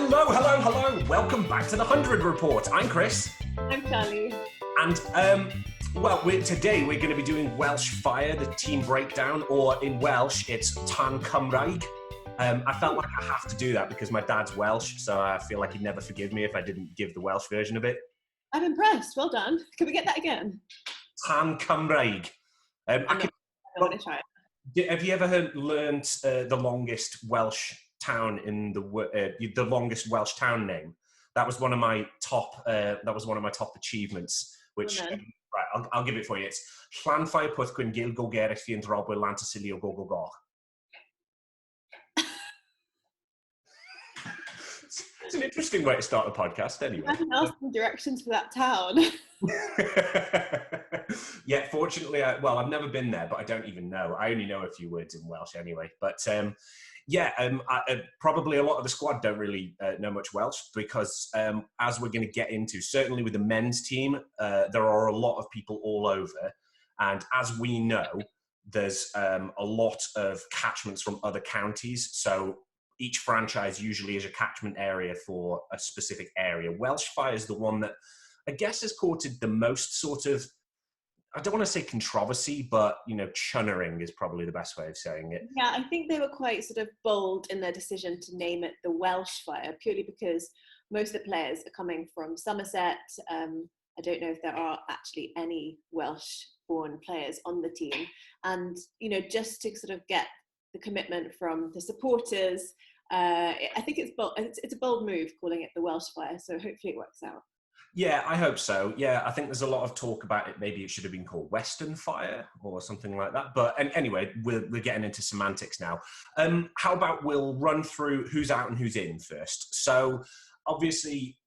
Hello. Welcome back to the 100 Report. I'm Chris. I'm Charlie. And, today we're going to be doing Welsh Fire, the team breakdown, or in Welsh, it's Tan Cymreig. I felt like I have to do that because my dad's Welsh, so I feel like he'd never forgive me if I didn't give the Welsh version of it. I'm impressed. Well done. Can we get that again? Tan Cymreig. I want to try it. Have you ever learned the longest Welsh town in the longest Welsh town name? That was one of my top. Achievements. Which right, I'll give it for you. It's Llanfair Pwthgwyn Gil Gogerich Fi'n Drobwyl Lantasilio Gogogoch. It's an interesting way to start the podcast, anyway. I haven't asked some directions for that town. Yeah, fortunately, I've never been there, but I don't even know. I only know a few words in Welsh anyway. But probably a lot of the squad don't really know much Welsh because as we're going to get into, certainly with the men's team, there are a lot of people all over. And as we know, there's a lot of catchments from other counties. So each franchise usually is a catchment area for a specific area. Welsh Fire is the one that I guess has courted the most sort of, I don't want to say controversy, but, chunnering is probably the best way of saying it. Yeah, I think they were quite sort of bold in their decision to name it the Welsh Fire, purely because most of the players are coming from Somerset. I don't know if there are actually any Welsh-born players on the team. And, just to sort of get the commitment from the supporters, I think it's a bold move calling it the Welsh Fire, so hopefully it works out. Yeah, I hope so. Yeah, I think there's a lot of talk about it. Maybe it should have been called Western Fire or something like that. But anyway, we're getting into semantics now. How about we'll run through who's out and who's in first. So obviously,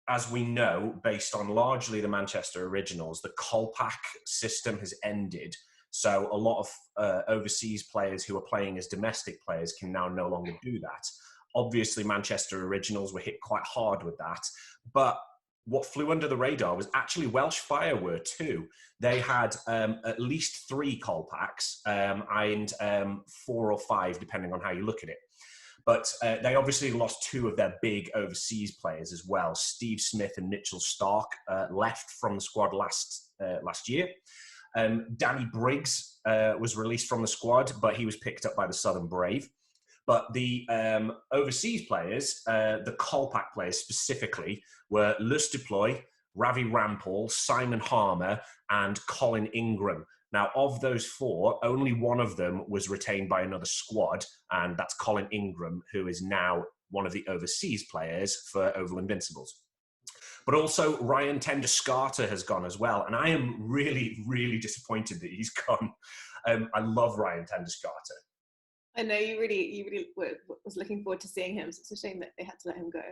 as we know, based on largely the Manchester originals, the Colpack system has ended. So a lot of overseas players who are playing as domestic players can now no longer do that. Obviously, Manchester originals were hit quite hard with that. But what flew under the radar was actually Welsh Fire were too. They had at least 3 Colpacks and 4 or 5, depending on how you look at it. But they obviously lost 2 of their big overseas players as well. Steve Smith and Mitchell Stark left from the squad last year. Danny Briggs was released from the squad, but he was picked up by the Southern Brave. But the overseas players, the Colpack players specifically, were Lus Deploy, Ravi Rampal, Simon Harmer, and Colin Ingram. Now, of those 4, only one of them was retained by another squad, and that's Colin Ingram, who is now one of the overseas players for Oval Invincibles. But also Ryan Tender-Scarter has gone as well, and I am really, really disappointed that he's gone. I love Ryan Tender-Scarter. I know you really was looking forward to seeing him. So it's a shame that they had to let him go.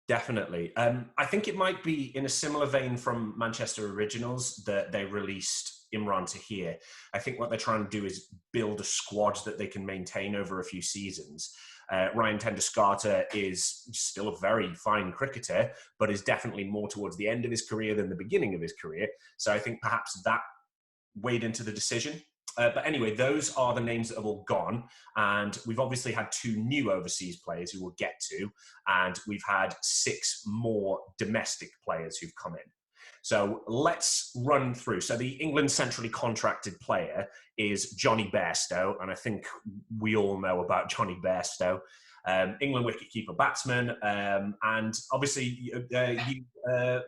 Definitely. I think it might be in a similar vein from Manchester Originals that they released Imran Tahir. I think what they're trying to do is build a squad that they can maintain over a few seasons. Ryan Tender-Scarter is still a very fine cricketer, but is definitely more towards the end of his career than the beginning of his career. So I think perhaps that weighed into the decision. But anyway, those are the names that have all gone. And we've obviously had 2 new overseas players who we'll get to. And we've had 6 more domestic players who've come in. So let's run through. So the England centrally contracted player is Johnny Bairstow. And I think we all know about Johnny Bairstow. England wicketkeeper batsman. And obviously you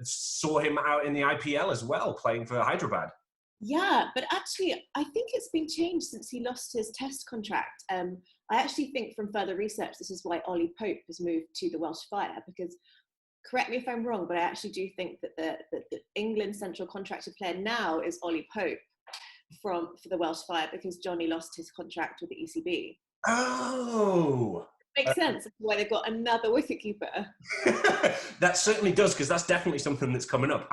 saw him out in the IPL as well, playing for Hyderabad. Yeah, but actually, I think it's been changed since he lost his test contract. I actually think from further research, this is why Ollie Pope has moved to the Welsh Fire, because, correct me if I'm wrong, but I actually do think that the England central contracted player now is Ollie Pope for the Welsh Fire, because Johnny lost his contract with the ECB. Oh! Makes sense. That's why they've got another wicketkeeper. That certainly does, because that's definitely something that's coming up.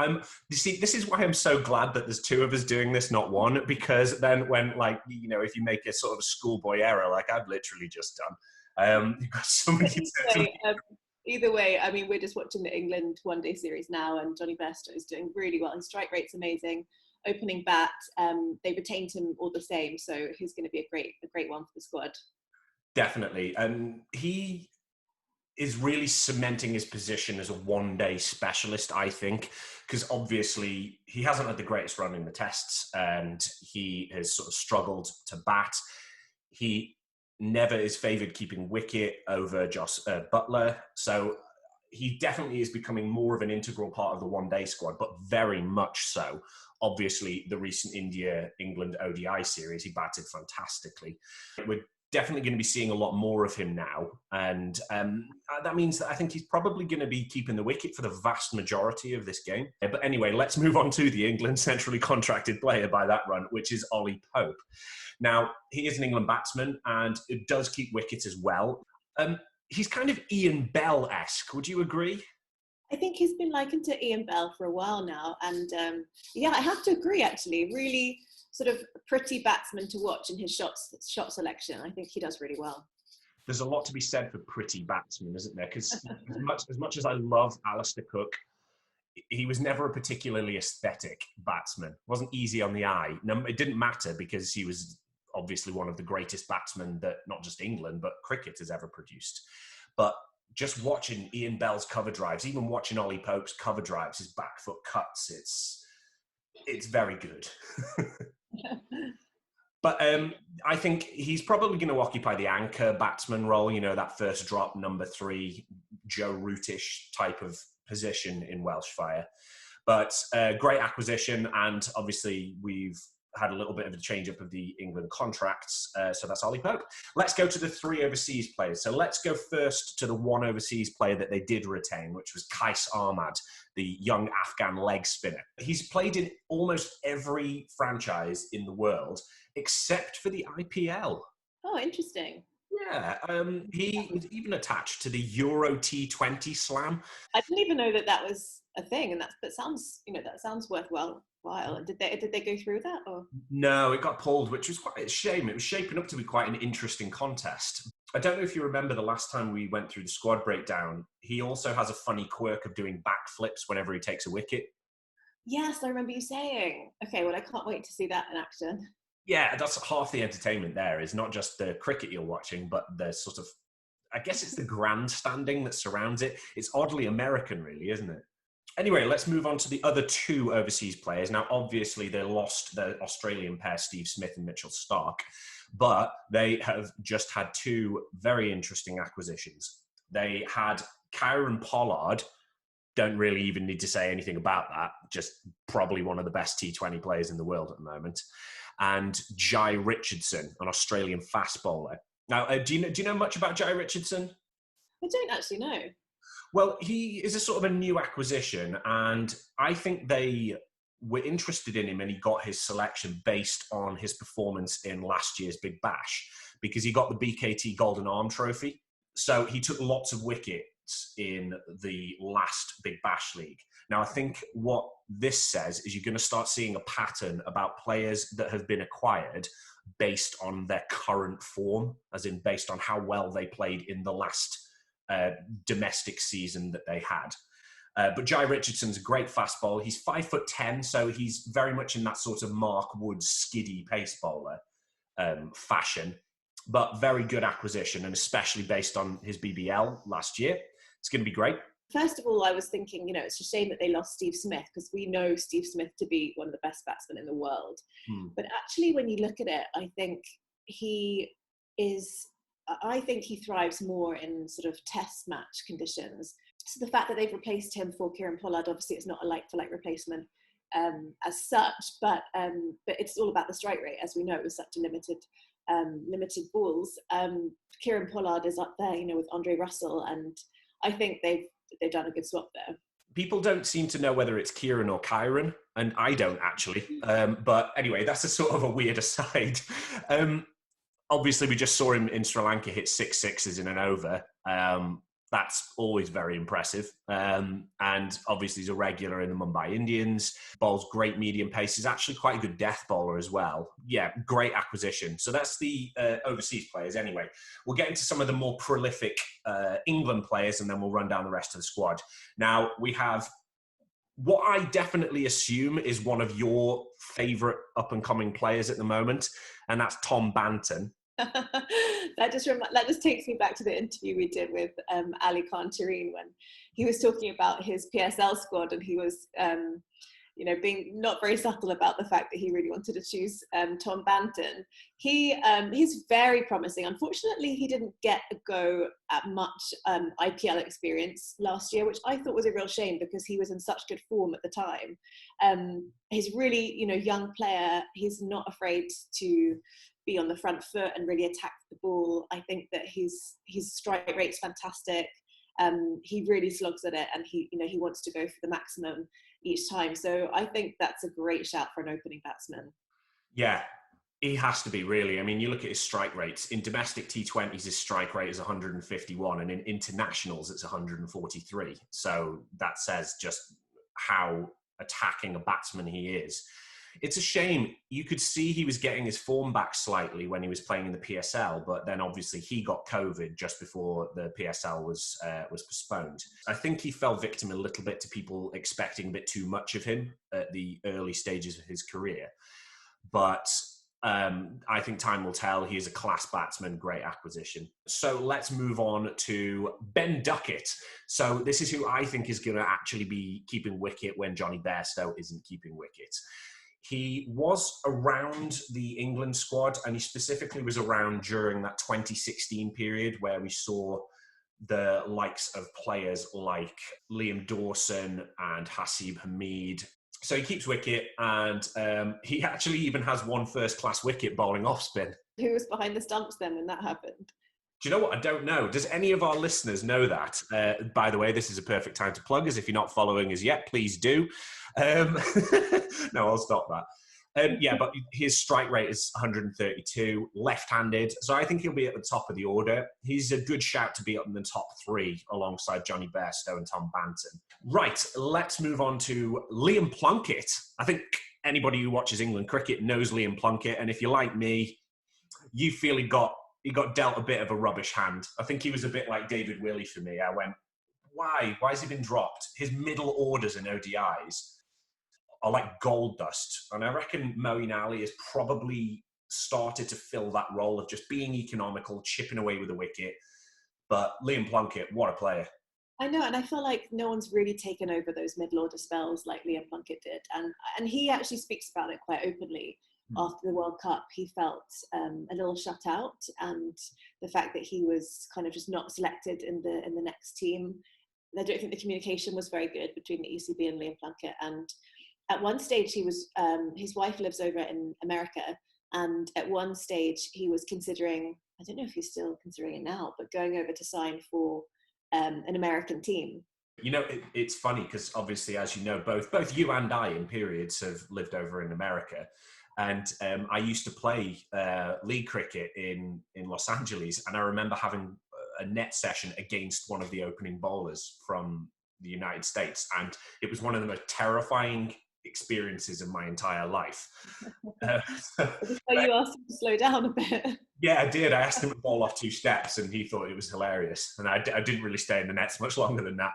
You see, this is why I'm so glad that there's 2 of us doing this, not 1, because then when, if you make a sort of a schoolboy error, like I've literally just done, you've got somebody... Either way, I mean, we're just watching the England one-day series now, and Johnny Bairstow is doing really well. His strike rate's amazing. Opening bat, they retained him all the same, so he's going to be a great one for the squad. Definitely. is really cementing his position as a one-day specialist, I think, because obviously he hasn't had the greatest run in the tests and he has sort of struggled to bat. He never is favoured keeping wicket over Joss Butler. So he definitely is becoming more of an integral part of the one-day squad, but very much so. Obviously, the recent India-England ODI series, he batted fantastically. We're definitely going to be seeing a lot more of him now. And that means that I think he's probably going to be keeping the wicket for the vast majority of this game. But anyway, let's move on to the England centrally contracted player by that run, which is Ollie Pope. Now, he is an England batsman and it does keep wickets as well. He's kind of Ian Bell-esque. Would you agree? I think he's been likened to Ian Bell for a while now. And yeah, I have to agree, actually. Really sort of pretty batsman to watch in his shot selection. I think he does really well. There's a lot to be said for pretty batsmen, isn't there? Because as much as I love Alistair Cook, he was never a particularly aesthetic batsman. It wasn't easy on the eye. No, it didn't matter because he was obviously one of the greatest batsmen that not just England, but cricket has ever produced. But just watching Ian Bell's cover drives, even watching Ollie Pope's cover drives, his back foot cuts, it's very good. But I think he's probably going to occupy the anchor batsman role, you know, that first drop, number 3, Joe Root-ish type of position in Welsh Fire. But great acquisition, and obviously we've had a little bit of a change-up of the England contracts, so that's Ollie Pope. Let's go to the 3 overseas players. So let's go first to the 1 overseas player that they did retain, which was Qais Ahmad, the young Afghan leg spinner. He's played in almost every franchise in the world, except for the IPL. Oh, interesting. Yeah, he was even attached to the Euro T20 Slam. I didn't even know that was a thing, and that sounds, that sounds worthwhile. Did they go through that? Or? No, it got pulled, which was quite a shame. It was shaping up to be quite an interesting contest. I don't know if you remember the last time we went through the squad breakdown. He also has a funny quirk of doing backflips whenever he takes a wicket. Yes, I remember you saying. Okay, well, I can't wait to see that in action. Yeah, that's half the entertainment there, is not just the cricket you're watching, but the sort of, I guess it's the grandstanding that surrounds it. It's oddly American, really, isn't it? Anyway, let's move on to the other 2 overseas players. Now, obviously, they lost the Australian pair, Steve Smith and Mitchell Starc, but they have just had 2 very interesting acquisitions. They had Kieron Pollard. Don't really even need to say anything about that. Just probably one of the best T20 players in the world at the moment. And Jai Richardson, an Australian fast bowler. Now, do you know much about Jai Richardson? I don't actually know. Well, he is a sort of a new acquisition, and I think they were interested in him, and he got his selection based on his performance in last year's Big Bash, because he got the BKT Golden Arm Trophy. So he took lots of wickets in the last Big Bash League. Now, I think what this says is you're going to start seeing a pattern about players that have been acquired based on their current form, as in based on how well they played in the last domestic season that they had. But Jai Richardson's a great fast bowler. He's 5'10", so he's very much in that sort of Mark Wood skiddy pace bowler fashion, but very good acquisition, and especially based on his BBL last year. It's going to be great. First of all, I was thinking, it's a shame that they lost Steve Smith, because we know Steve Smith to be one of the best batsmen in the world. But actually, when you look at it, I think he thrives more in sort of test match conditions. So the fact that they've replaced him for Kieron Pollard, obviously it's not a like-for-like replacement as such, but it's all about the strike rate, as we know, it was such a limited balls. Kieron Pollard is up there, with Andre Russell, and I think they've done a good swap there. People don't seem to know whether it's Kieran or Kyron, and I don't actually. But anyway, that's a sort of a weird aside. Obviously, we just saw him in Sri Lanka hit 6 sixes in an over. That's always very impressive. And obviously, he's a regular in the Mumbai Indians. Bowls great medium pace. He's actually quite a good death bowler as well. Yeah, great acquisition. So that's the overseas players anyway. We'll get into some of the more prolific England players, and then we'll run down the rest of the squad. Now, we have what I definitely assume is one of your favourite up-and-coming players at the moment, and that's Tom Banton. That just takes me back to the interview we did with Ali Khan Tareen when he was talking about his PSL squad, and he was being not very subtle about the fact that he really wanted to choose Tom Banton. He's very promising. Unfortunately, he didn't get a go at much IPL experience last year, which I thought was a real shame because he was in such good form at the time. He's really, young player. He's not afraid to be on the front foot and really attack the ball. I think that his strike rate's fantastic. He really slugs at it, and he wants to go for the maximum each time. So I think that's a great shout for an opening batsman. Yeah, he has to be, really. I mean, you look at his strike rates. In domestic T20s, his strike rate is 151, and in internationals, it's 143. So that says just how attacking a batsman he is. It's a shame. You could see he was getting his form back slightly when he was playing in the PSL, but then obviously he got COVID just before the PSL was postponed. I think he fell victim a little bit to people expecting a bit too much of him at the early stages of his career. But I think time will tell. He is a class batsman, great acquisition. So let's move on to Ben Duckett. So this is who I think is going to actually be keeping wicket when Johnny Bairstow isn't keeping wicket. He was around the England squad, and he specifically was around during that 2016 period where we saw the likes of players like Liam Dawson and Hasib Hamid. So he keeps wicket, and he actually even has one first-class wicket bowling off spin. Who was behind the stumps then when that happened? Do you know what? I don't know. Does any of our listeners know that? By the way, this is a perfect time to plug us. If you're not following us yet, please do. No, I'll stop that. Yeah, but his strike rate is 132, left-handed. So I think he'll be at the top of the order. He's a good shout to be up in the top three alongside Johnny Bairstow and Tom Banton. Right, let's move on to Liam Plunkett. I think anybody who watches England cricket knows Liam Plunkett. And if you're like me, you feel he got dealt a bit of a rubbish hand. I think he was a bit like David Willey for me. I went, why? Why has he been dropped? His middle orders in ODIs are like gold dust. And I reckon Moeen Ali has probably started to fill that role of just being economical, chipping away with a wicket. But Liam Plunkett, what a player. I know, and I feel like no one's really taken over those middle order spells like Liam Plunkett did. And he actually speaks about it quite openly. After the World Cup, he felt a little shut out, and the fact that he was kind of just not selected in the next team. I don't think the communication was very good between the ECB and Liam Plunkett. And at one stage, he was his wife lives over in America, and at one stage he was considering, I don't know if he's still considering it now, but going over to sign for an American team. You know, it's funny because obviously, as you know, both you and I in periods have lived over in America. And I used to play league cricket in Los Angeles, and I remember having a net session against one of the opening bowlers from the United States, and it was one of the most terrifying experiences of my entire life. So you asked him to slow down a bit. Yeah, I did. I asked him to bowl off 2 steps, and he thought it was hilarious. And I didn't really stay in the nets much longer than that.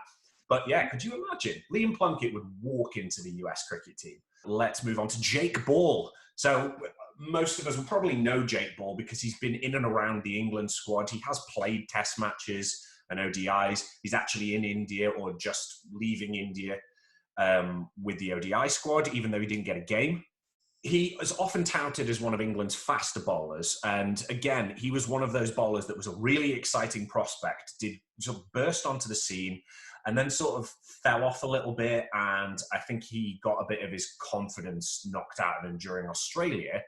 But yeah, could you imagine? Liam Plunkett would walk into the US cricket team. Let's move on to Jake Ball. So most of us will probably know Jake Ball because he's been in and around the England squad. He has played test matches and ODIs. He's actually in India or just leaving India with the ODI squad, even though he didn't get a game. He is often touted as one of England's faster bowlers. And again, he was one of those bowlers that was a really exciting prospect, did sort of burst onto the scene, and then sort of fell off a little bit. And I think he got a bit of his confidence knocked out of him during Australia.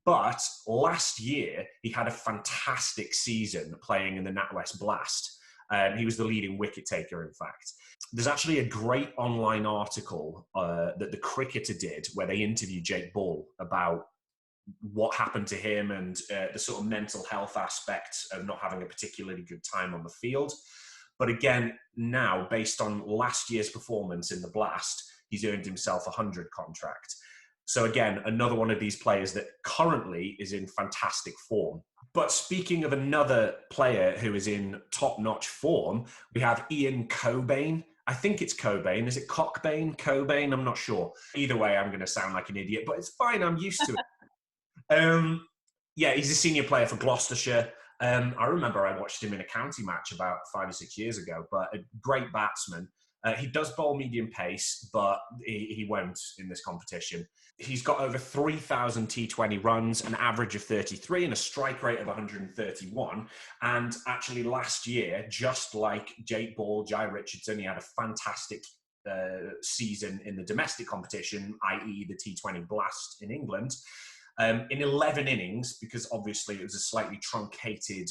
But last year, he had a fantastic season playing in the NatWest Blast. He was the leading wicket taker, in fact. There's actually a great online article that the Cricketer did where they interviewed Jake Ball about what happened to him and the sort of mental health aspects of not having a particularly good time on the field. But again, now, based on last year's performance in the Blast, he's earned himself a 100 contract. So again, another one of these players that currently is in fantastic form. But speaking of another player who is in top-notch form, we have Ian Cobain. I think it's Cobain. Is it Cockbain? Cobain? I'm not sure. Either way, I'm going to sound like an idiot, but it's fine. I'm used to it. Yeah, he's a senior player for Gloucestershire. I remember I watched him in a county match about 5 or 6 years ago, but a great batsman. He does bowl medium pace, but he won't in this competition. He's got over 3,000 T20 runs, an average of 33 and a strike rate of 131. And actually last year, just like Jake Ball, Jai Richardson, he had a fantastic season in the domestic competition, i.e. the T20 Blast in England. In 11 innings, because obviously it was a slightly truncated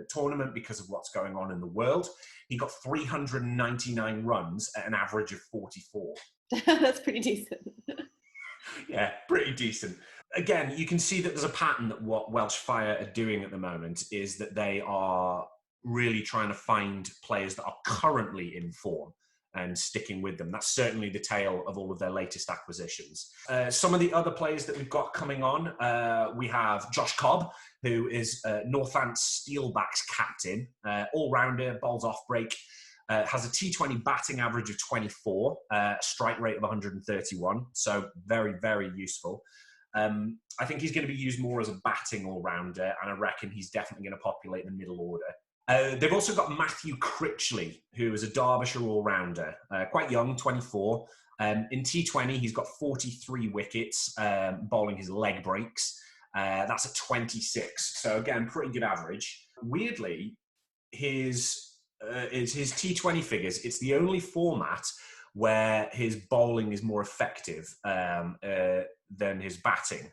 tournament because of what's going on in the world, he got 399 runs at an average of 44. That's pretty decent. Yeah, pretty decent. Again, you can see that there's a pattern that what Welsh Fire are doing at the moment is that they are really trying to find players that are currently in form and sticking with them. That's certainly the tale of all of their latest acquisitions. Some of the other players that we've got coming on, we have Josh Cobb, who is Northants Steelbacks captain, all-rounder, bowls off break, has a T20 batting average of 24, strike rate of 131, so very, very useful. I think he's going to be used more as a batting all-rounder, and I reckon he's definitely going to populate the middle order. They've also got Matthew Critchley, who is a Derbyshire all-rounder, quite young, 24. In T20, he's got 43 wickets, bowling his leg breaks. That's a 26. So again, pretty good average. Weirdly, his T20 figures, it's the only format where his bowling is more effective than his batting,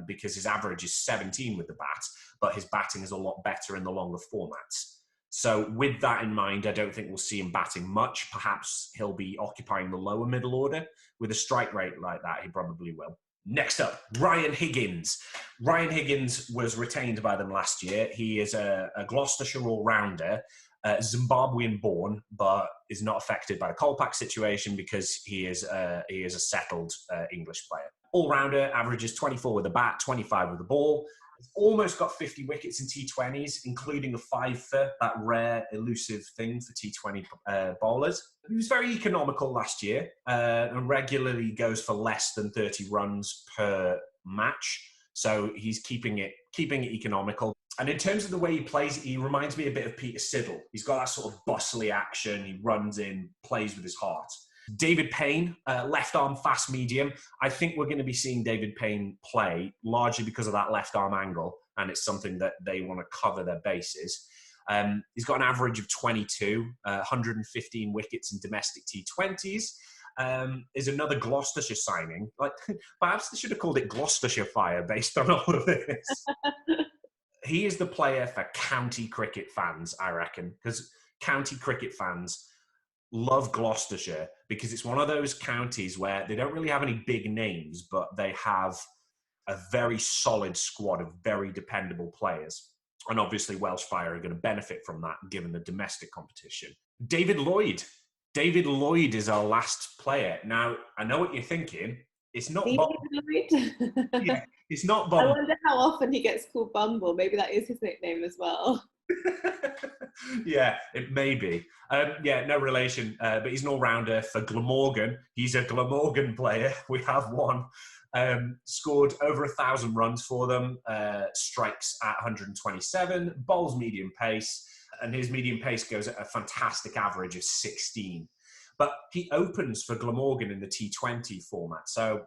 because his average is 17 with the bat, but his batting is a lot better in the longer formats. So with that in mind, I don't think we'll see him batting much. Perhaps he'll be occupying the lower middle order. With a strike rate like that, he probably will. Next up, Ryan Higgins. Ryan Higgins was retained by them last year. He is a Gloucestershire all-rounder, Zimbabwean born, but is not affected by the Colpack situation because he is a settled English player. All-rounder, averages 24 with the bat, 25 with the ball. He's almost got 50 wickets in T20s, including a 5-for, that rare, elusive thing for T20 bowlers. He was very economical last year and regularly goes for less than 30 runs per match. So he's keeping it economical. And in terms of the way he plays, he reminds me a bit of Peter Siddle. He's got that sort of bustly action. He runs in, plays with his heart. David Payne, left arm fast medium. I think we're going to be seeing David Payne play largely because of that left arm angle, and it's something that they want to cover their bases. He's got an average of 22, 115 wickets in domestic T20s. Is another Gloucestershire signing. Like, perhaps they should have called it Gloucestershire Fire based on all of this. He is the player for county cricket fans, I reckon, because county cricket fans love Gloucestershire because it's one of those counties where they don't really have any big names, but they have a very solid squad of very dependable players. And obviously Welsh Fire are going to benefit from that given the domestic competition. David Lloyd. David Lloyd is our last player. Now, I know what you're thinking. It's not Bumble. Yeah, it's not Bumble. I wonder how often he gets called Bumble. Maybe that is his nickname as well. Yeah, it may be. Yeah, no relation. But he's an all-rounder for Glamorgan. He's a Glamorgan player. We have one. Scored over 1,000 runs for them. Strikes at 127. Bowls medium pace. And his medium pace goes at a fantastic average of 16. But he opens for Glamorgan in the T20 format. So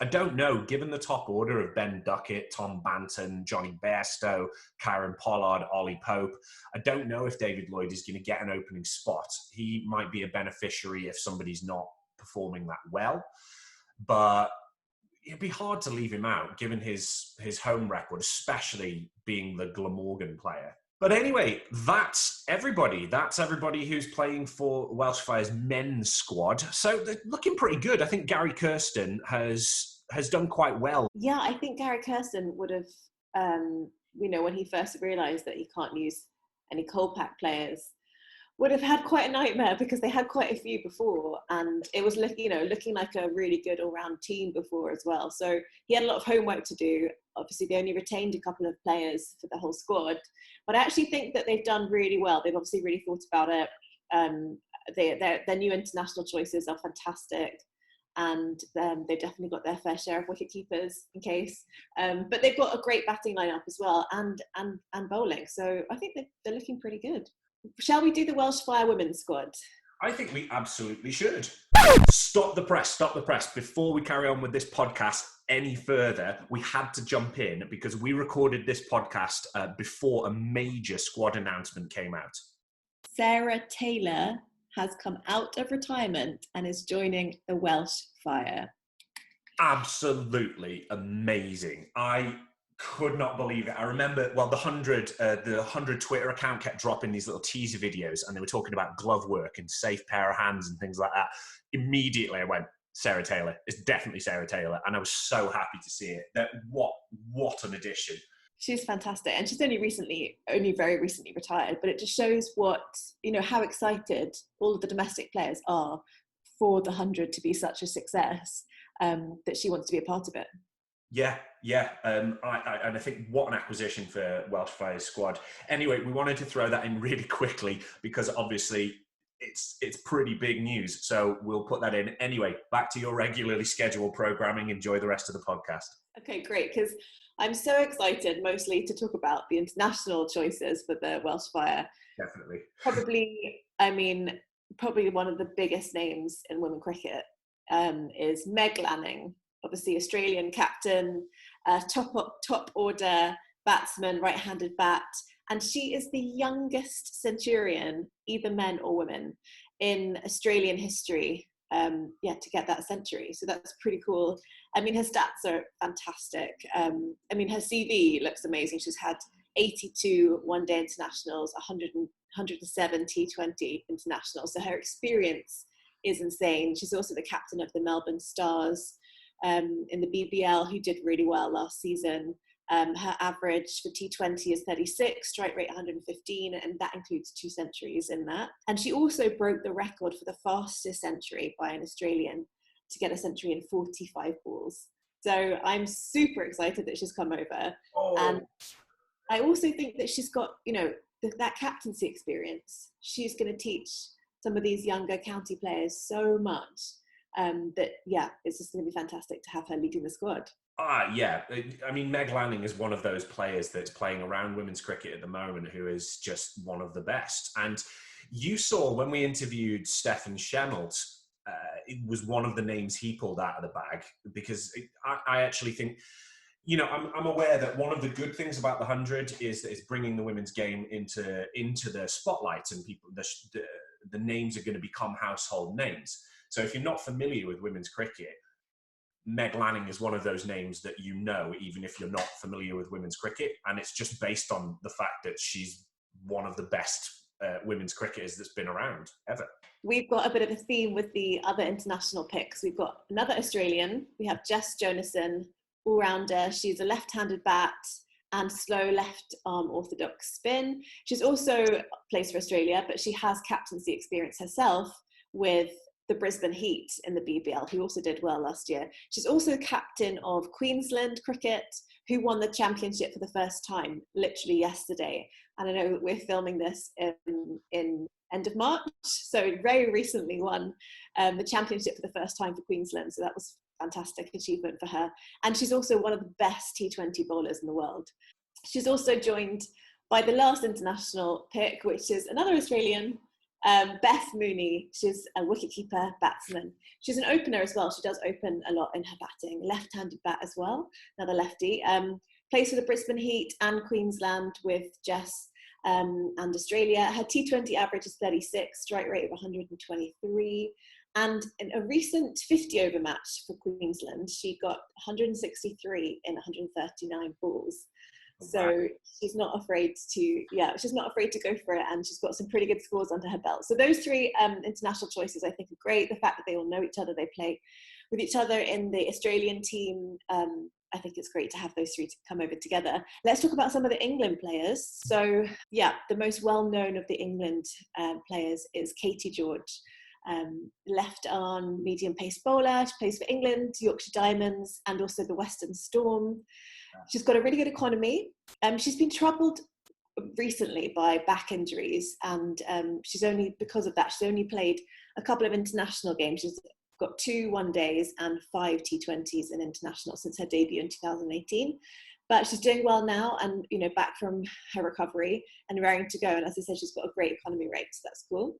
I don't know, given the top order of Ben Duckett, Tom Banton, Johnny Bairstow, Kieran Pollard, Ollie Pope, I don't know if David Lloyd is going to get an opening spot. He might be a beneficiary if somebody's not performing that well. But it'd be hard to leave him out, given his home record, especially being the Glamorgan player. But anyway, that's everybody. That's everybody who's playing for Welsh Fire's men's squad. So they're looking pretty good. I think Gary Kirsten has done quite well. Yeah, I think Gary Kirsten would have, when he first realised that he can't use any Colpack players, would have had quite a nightmare because they had quite a few before, and it was looking like a really good all-round team before as well. So he had a lot of homework to do. Obviously, they only retained a couple of players for the whole squad, but I actually think that they've done really well. They've obviously really thought about it. Their new international choices are fantastic. and they've definitely got their fair share of wicket keepers in case. But they've got a great batting lineup as well, and bowling. So I think they're looking pretty good. Shall we do the Welsh Fire women's squad? I think we absolutely should. Stop the press. Before we carry on with this podcast any further, we had to jump in because we recorded this podcast before a major squad announcement came out. Sarah Taylor has come out of retirement and is joining the Welsh Fire. Absolutely amazing. I could not believe it. I remember, well, the 100 Twitter account kept dropping these little teaser videos, and they were talking about glove work and safe pair of hands and things like that. Immediately I went, Sarah Taylor. It's definitely Sarah Taylor. And I was so happy to see it. What an addition. She's fantastic. And she's only very recently retired, but it just shows how excited all of the domestic players are for the 100 to be such a success, that she wants to be a part of it. Yeah. I think what an acquisition for Welsh Fire's squad. Anyway, we wanted to throw that in really quickly because obviously it's pretty big news. So we'll put that in. Anyway, back to your regularly scheduled programming. Enjoy the rest of the podcast. Okay, great. Because I'm so excited mostly to talk about the international choices for the Welsh Fire. Definitely. Probably one of the biggest names in women cricket is Meg Lanning. Obviously, Australian captain, top order batsman, right-handed bat, and she is the youngest centurion, either men or women, in Australian history. To get that century, so that's pretty cool. Her stats are fantastic. Her CV looks amazing. She's had 82 one-day internationals, 107 T20 internationals. So her experience is insane. She's also the captain of the Melbourne Stars in the BBL, who did really well last season. Her average for T20 is 36, strike rate 115, and that includes 2 centuries in that. And she also broke the record for the fastest century by an Australian to get a century in 45 balls. So I'm super excited that she's come over. Oh. And I also think that she's got, that captaincy experience. She's going to teach some of these younger county players so much it's just going to be fantastic to have her leading the squad. Meg Lanning is one of those players that's playing around women's cricket at the moment who is just one of the best. And you saw when we interviewed Stefan Schemmelt, it was one of the names he pulled out of the bag because I actually think, I'm aware that one of the good things about the 100 is that it's bringing the women's game into the spotlight, and people, the names are going to become household names. So if you're not familiar with women's cricket, Meg Lanning is one of those names that even if you're not familiar with women's cricket, and it's just based on the fact that she's one of the best women's cricketers that's been around ever. We've got a bit of a theme with the other international picks. We've got another Australian. We have Jess Jonassen, all-rounder. She's a left-handed bat and slow left arm orthodox spin. She's also plays for Australia, but she has captaincy experience herself with the Brisbane Heat in the BBL, who also did well last year. She's also captain of Queensland Cricket, who won the championship for the first time, literally yesterday. And I know that we're filming this in end of March, so very recently won the championship for the first time for Queensland. So that was a fantastic achievement for her. And she's also one of the best T20 bowlers in the world. She's also joined by the last international pick, which is another Australian, Beth Mooney. She's a wicketkeeper batsman. She's an opener as well. She does open a lot in her batting. Left-handed bat as well, another lefty. Plays for the Brisbane Heat and Queensland with Jess and Australia. Her T20 average is 36, strike rate of 123. And in a recent 50-over match for Queensland, she got 163 in 139 balls. So she's not afraid to go for it, and she's got some pretty good scores under her belt. So those 3 international choices I think are great. The fact that they all know each other, they play with each other in the Australian team. I think it's great to have those 3 to come over together. Let's talk about some of the England players. So the most well-known of the England players is Katie George. Left arm medium pace bowler. She plays for England, Yorkshire Diamonds, and also the Western Storm. She's got a really good economy. She's been troubled recently by back injuries, and she's only played a couple of international games. She's got 2 one-days and 5 T20s in international since her debut in 2018. But she's doing well now and, back from her recovery and raring to go. And as I said, she's got a great economy rate, so that's cool.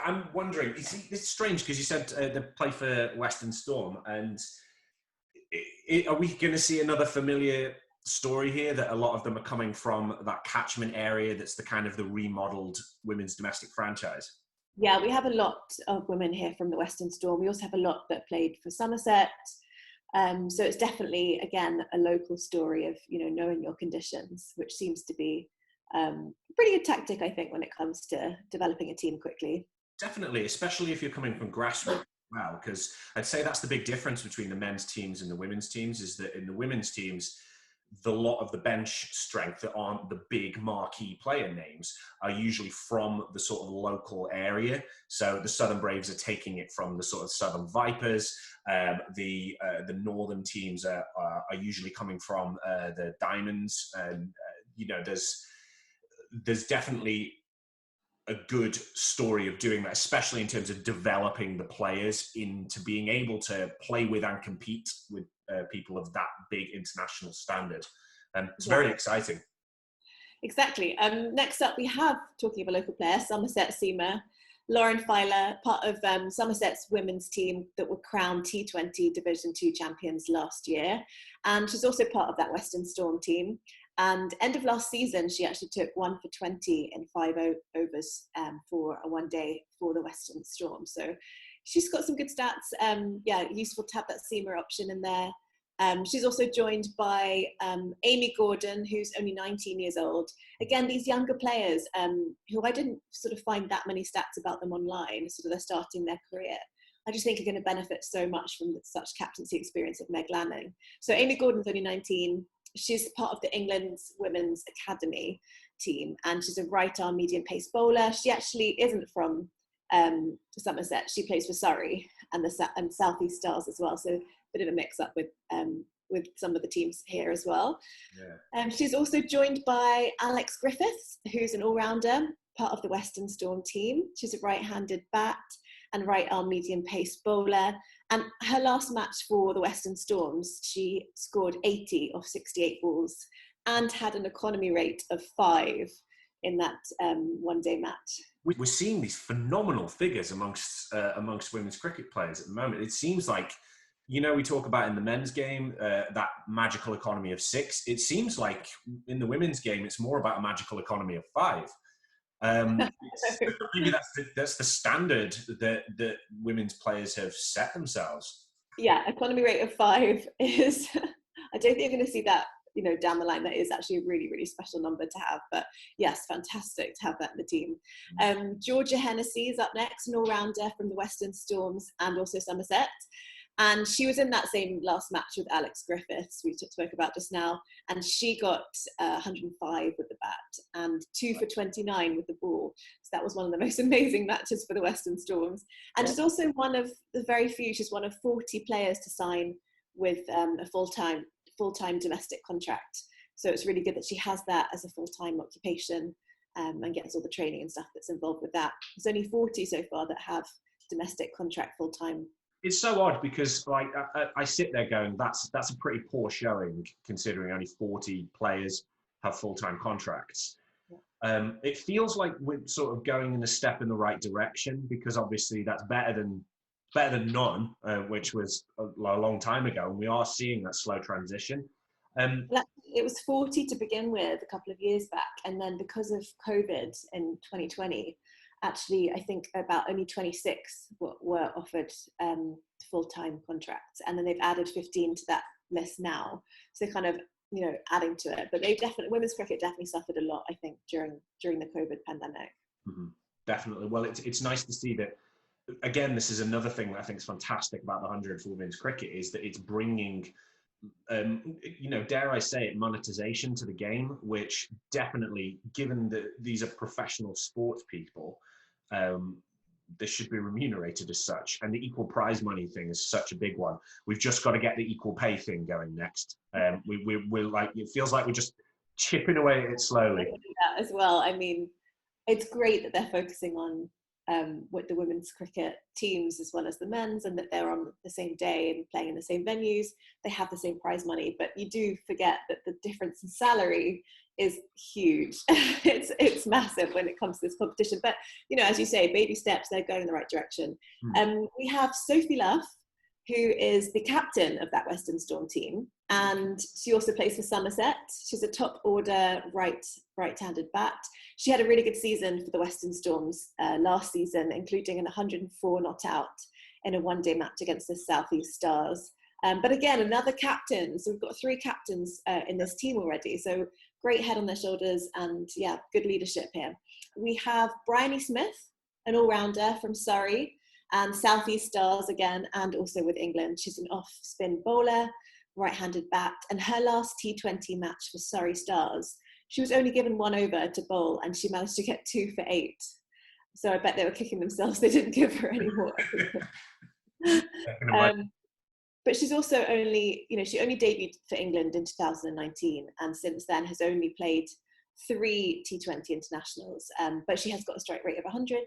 I'm wondering, it's strange because you said they play for Western Storm, and are we going to see another familiar story here that a lot of them are coming from that catchment area that's the kind of the remodeled women's domestic franchise? Yeah, we have a lot of women here from the Western Storm. We also have a lot that played for Somerset. So it's definitely, again, a local story of, knowing your conditions, which seems to be a pretty good tactic, I think, when it comes to developing a team quickly. Definitely, especially if you're coming from grassroots. Well, because I'd say that's the big difference between the men's teams and the women's teams, is that in the women's teams, the lot of the bench strength that aren't the big marquee player names are usually from the sort of local area. So the Southern Braves are taking it from the sort of Southern Vipers. The northern teams are usually coming from the Diamonds. And, there's definitely a good story of doing that, especially in terms of developing the players into being able to play with and compete with people of that big international standard. It's very exciting. Exactly. Next up, we have, talking of a local player, Somerset Seamer, Lauren Filer, part of Somerset's women's team that were crowned T20 Division 2 champions last year. And she's also part of that Western Storm team. And end of last season, she actually took 1 for 20 in 5 overs for a one-day for the Western Storm. So she's got some good stats. Useful to have that Seamer option in there. She's also joined by Amy Gordon, who's only 19 years old. Again, these younger players who I didn't sort of find that many stats about them online, sort of they're starting their career. I just think are going to benefit so much from such captaincy experience of Meg Lanning. So Amy Gordon's only 19. She's part of the England's Women's Academy team, and she's a right-arm medium pace bowler. She actually isn't from Somerset. She plays for Surrey and and South East Stars as well. So a bit of a mix-up with some of the teams here as well. Yeah. She's also joined by Alex Griffiths, who's an all-rounder, part of the Western Storm team. She's a right-handed bat and right-arm medium pace bowler. And her last match for the Western Storms, she scored 80 off 68 balls and had an economy rate of 5 in that one-day match. We're seeing these phenomenal figures amongst women's cricket players at the moment. It seems like, we talk about in the men's game, that magical economy of 6. It seems like in the women's game, it's more about a magical economy of 5. Maybe that's the standard that women's players have set themselves. Yeah, economy rate of 5 is, I don't think you're going to see that, down the line. That is actually a really, really special number to have. But yes, fantastic to have that in the team. Georgia Hennessy is up next, an all-rounder from the Western Storms and also Somerset. And she was in that same last match with Alex Griffiths, we spoke about just now, and she got 105 with the bat and 2 for 29 with the ball. So that was one of the most amazing matches for the Western Storms. And she's also one of the very few, she's one of 40 players to sign with a full-time domestic contract. So it's really good that she has that as a full-time occupation and gets all the training and stuff that's involved with that. There's only 40 so far that have domestic contract full-time. It's so odd because I sit there going, that's a pretty poor showing considering only 40 players have full-time contracts. Yeah. It feels like we're sort of going in a step in the right direction because obviously that's better than none, which was a long time ago, and we are seeing that slow transition. It was 40 to begin with a couple of years back, and then because of COVID in 2020. Actually, I think about only 26 were offered full-time contracts, and then they've added 15 to that list now. So kind of, adding to it. But women's cricket definitely suffered a lot, I think, during the COVID pandemic. Mm-hmm. Definitely. Well, it's nice to see that. Again, this is another thing that I think is fantastic about the 100 for women's cricket is that it's bringing, dare I say it, monetization to the game, which definitely, given that these are professional sports people, they should be remunerated as such. And the equal prize money thing is such a big one. We've just got to get the equal pay thing going next. We're like, it feels like we're just chipping away at it slowly. That as well. I mean, it's great that they're focusing on with the women's cricket teams as well as the men's, and that they're on the same day and playing in the same venues. They have the same prize money, but you do forget that the difference in salary is huge. It's massive when it comes to this competition. But, you know, as you say, baby steps, they're going in the right direction. We have Sophie Luff, who is the captain of that Western Storm team, and she also plays for Somerset. She's a top order right-handed bat. She had a really good season for the Western Storms last season, including an 104 not out in a one-day match against the South East Stars. But again, another captain. So we've got 3 captains in this team already. So great head on their shoulders, and yeah, good leadership here. We have Bryony Smith, an all-rounder from Surrey, and South East Stars again, and also with England. She's an off-spin bowler, right-handed bat, and her last T20 match for Surrey Stars, she was only given 1 over to bowl, and she managed to get 2 for 8. So I bet they were kicking themselves they didn't give her any more. But she's also only, you know, she only debuted for England in 2019, and since then has only played 3 T20 internationals. But she has got a strike rate of 100,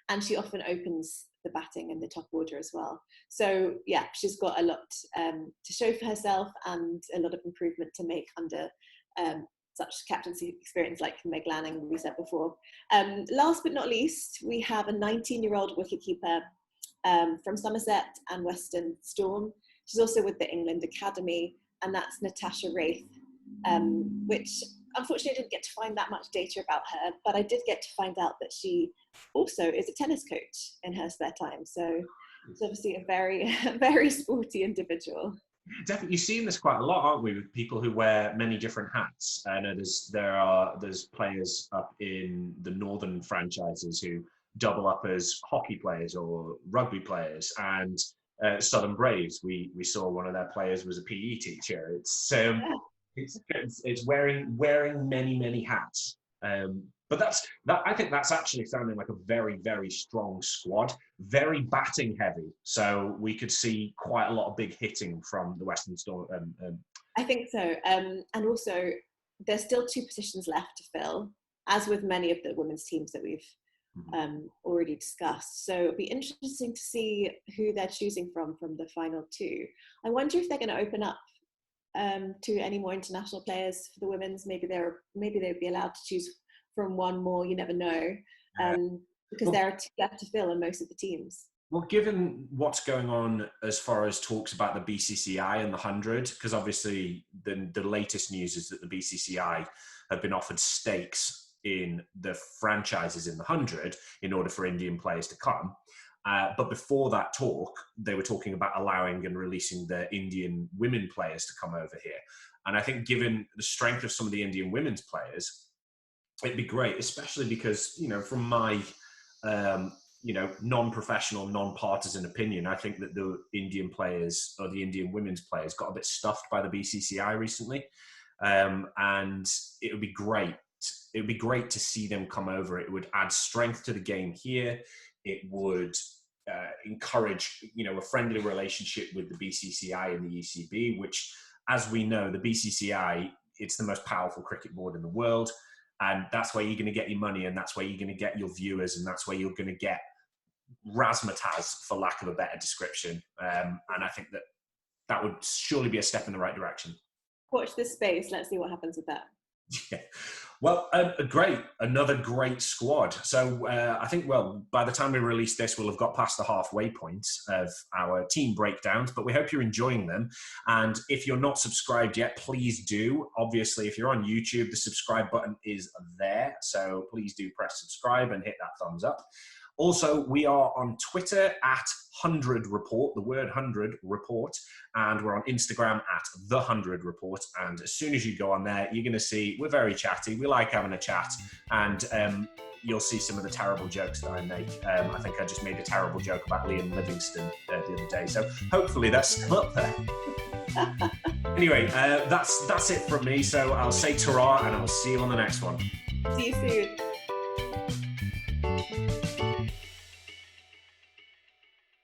and she often opens the batting in the top order as well. So yeah, she's got a lot to show for herself, and a lot of improvement to make under such captaincy experience like Meg Lanning, we said before. Last but not least, we have a 19-year-old wicketkeeper from Somerset and Western Storm. She's also with the England Academy, and that's Natasha Wraith, which unfortunately I didn't get to find that much data about her, but I did get to find out that she also is a tennis coach in her spare time. So it's obviously a very, very sporty individual. Definitely, you've seen this quite a lot, aren't we, with people who wear many different hats. I know there's players up in the northern franchises who double up as hockey players or rugby players, and Southern Braves, we saw one of their players was a PE teacher. It's wearing many hats. But I think that's actually sounding like a very, very strong squad, very batting heavy. So we could see quite a lot of big hitting from the Western Storm. I think so. And also, there's still 2 positions left to fill, as with many of the women's teams that we've already discussed. So it'll be interesting to see who they're choosing from the final 2. I wonder if they're going to open up to any more international players for the women's. Maybe they'd be allowed to choose from 1 more. You never know, because there are 2 left to fill in most of the teams. Well, given what's going on as far as talks about the BCCI and the 100, because obviously the latest news is that the BCCI have been offered stakes in the franchises in the 100 in order for Indian players to come. But before that talk, they were talking about allowing and releasing the Indian women players to come over here. And I think given the strength of some of the Indian women's players, it'd be great, especially because, you know, from my, non-professional, non-partisan opinion, I think that the Indian players or the Indian women's players got a bit stuffed by the BCCI recently. And it would be great. It would be great to see them come over. It would add strength to the game here. It would encourage, a friendly relationship with the BCCI and the ECB, which, as we know, the BCCI, it's the most powerful cricket board in the world. And that's where you're going to get your money, and that's where you're going to get your viewers, and that's where you're going to get razzmatazz, for lack of a better description. And I think that would surely be a step in the right direction. Watch this space. Let's see what happens with that. Yeah. Well, great. Another great squad. So I think, by the time we release this, we'll have got past the halfway point of our team breakdowns, but we hope you're enjoying them. And if you're not subscribed yet, please do. Obviously, if you're on YouTube, the subscribe button is there. So please do press subscribe and hit that thumbs up. Also, we are on Twitter at 100 Report, the word 100 Report, and we're on Instagram at the 100 Report. And as soon as you go on there, you're going to see we're very chatty. We like having a chat, and you'll see some of the terrible jokes that I make. I think I just made a terrible joke about Liam Livingston the other day, so hopefully that's still up there. Anyway, that's it from me. So I'll say ta-ra, and I'll see you on the next one. See you soon.